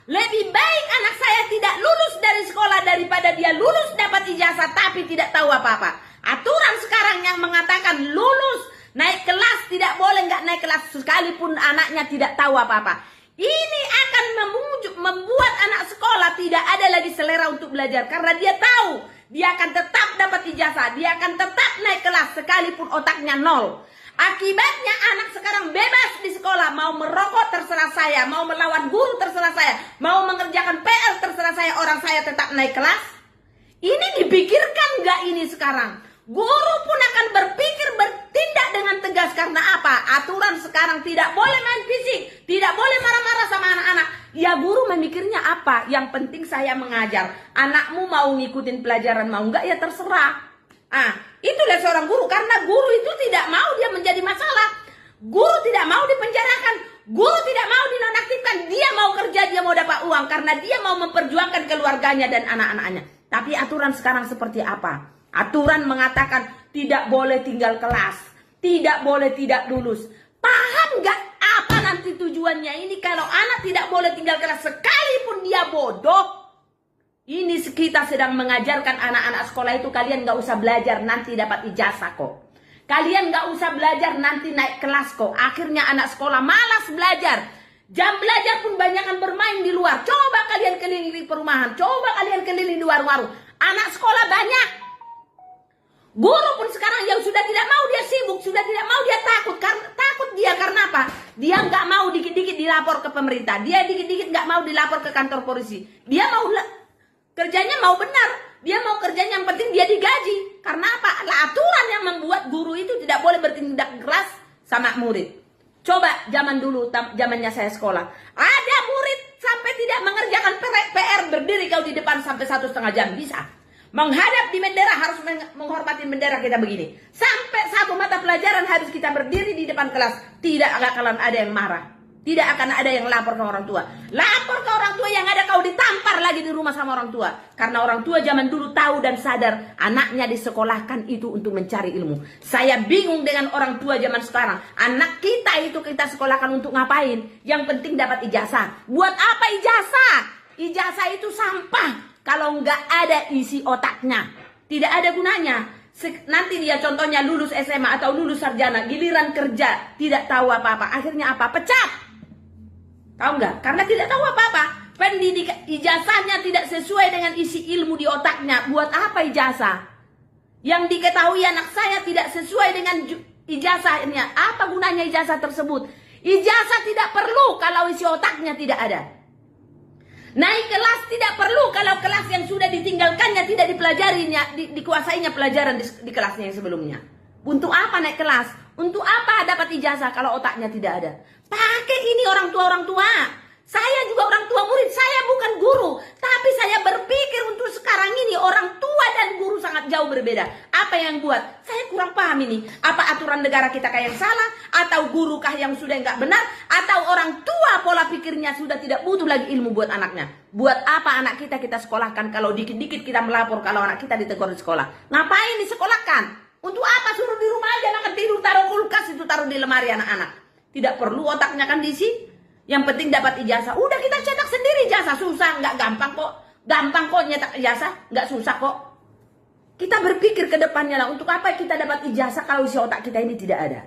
Lebih baik anak saya tidak lulus dari sekolah daripada dia lulus dapat ijazah tapi tidak tahu apa-apa. Aturan sekarang yang mengatakan lulus naik kelas tidak boleh nggak naik kelas sekalipun anaknya tidak tahu apa-apa. Ini akan membuat anak sekolah tidak ada lagi selera untuk belajar karena dia tahu dia akan tetap dapat ijazah, dia akan tetap naik kelas sekalipun otaknya nol. Akibatnya anak sekarang bebas di sekolah, mau merokok terserah saya, mau melawan guru terserah saya, mau mengerjakan PR terserah saya, orang saya tetap naik kelas. Ini dipikirkan nggak ini sekarang? Guru pun akan berpikir bertindak dengan tegas karena apa? Aturan sekarang tidak boleh main fisik, tidak boleh marah-marah sama anak-anak. Ya guru memikirnya apa? Yang penting saya mengajar. Anakmu mau ngikutin pelajaran mau nggak ya terserah. Itulah seorang guru karena guru itu tidak mau dia menjadi masalah. Guru tidak mau dipenjarakan, guru tidak mau dinonaktifkan. Dia mau kerja, dia mau dapat uang karena dia mau memperjuangkan keluarganya dan anak-anaknya. Tapi aturan sekarang seperti apa? Aturan mengatakan tidak boleh tinggal kelas, tidak boleh tidak lulus. Paham nggak apa nanti tujuannya ini kalau anak tidak boleh tinggal kelas sekalipun dia bodoh? Ini kita sedang mengajarkan anak-anak sekolah itu kalian nggak usah belajar nanti dapat ijazah kok. Kalian nggak usah belajar nanti naik kelas kok. Akhirnya anak sekolah malas belajar. Jam belajar pun banyakan bermain di luar. Coba kalian keliling perumahan, coba kalian keliling di warung-warung. Anak sekolah banyak. Guru pun sekarang yang sudah tidak mau dia sibuk, sudah tidak mau dia takut. Takut dia karena apa? Dia nggak mau dikit-dikit dilapor ke pemerintah. Dia dikit-dikit nggak mau dilapor ke kantor polisi. Dia mau kerjanya mau benar, dia mau kerjanya yang penting dia digaji. Karena apa? Aturan yang membuat guru itu tidak boleh bertindak keras sama murid. Coba zaman dulu, zamannya saya sekolah, ada murid sampai tidak mengerjakan PR berdiri kau di depan sampai 1,5 jam bisa. Menghadap di bendera harus menghormati bendera kita begini. Sampai satu mata pelajaran harus kita berdiri di depan kelas. Tidak akan ada yang marah. Tidak akan ada yang lapor ke orang tua. Lapor ke orang tua yang ada kau ditampar lagi di rumah sama orang tua. Karena orang tua zaman dulu tahu dan sadar anaknya disekolahkan itu untuk mencari ilmu. Saya bingung dengan orang tua zaman sekarang. Anak kita itu kita sekolahkan untuk ngapain? Yang penting dapat ijazah. Buat apa ijazah? Ijazah itu sampah. Kalau nggak ada isi otaknya. Tidak ada gunanya. Nanti dia contohnya lulus SMA atau lulus sarjana. Giliran kerja tidak tahu apa-apa. Akhirnya apa? Pecat. Tahu nggak? Karena tidak tahu apa-apa. Pendidikan ijazahnya tidak sesuai dengan isi ilmu di otaknya. Buat apa ijazah? Yang diketahui anak saya tidak sesuai dengan ijazahnya. Apa gunanya ijazah tersebut? Ijazah tidak perlu kalau isi otaknya tidak ada. Naik kelas tidak perlu kalau kelas yang sudah ditinggalkannya tidak dipelajarinya, dikuasainya pelajaran di kelasnya yang sebelumnya. Untuk apa naik kelas? Untuk apa dapat ijazah kalau otaknya tidak ada? Pakai ini orang tua. Saya juga orang tua murid, saya bukan guru. Tapi saya berpikir untuk sekarang ini orang tua dan guru sangat jauh berbeda. Apa yang buat? Saya kurang paham ini. Apa aturan negara kita kayak yang salah? Atau guru kah yang sudah nggak benar? Atau orang tua pola pikirnya sudah tidak butuh lagi ilmu buat anaknya? Buat apa anak kita sekolahkan kalau dikit-dikit kita melapor kalau anak kita ditegur di sekolah? Ngapain disekolahkan? Untuk apa? Suruh di rumah aja anak tidur, taruh kulkas itu, taruh di lemari anak-anak. Tidak perlu otaknya kan diisi. Yang penting dapat ijazah. Udah kita cetak sendiri ijazah. Susah, nggak gampang kok. Gampang kok nyetak ijazah, nggak susah kok. Kita berpikir ke depannya lah. Untuk apa kita dapat ijazah kalau isi otak kita ini tidak ada?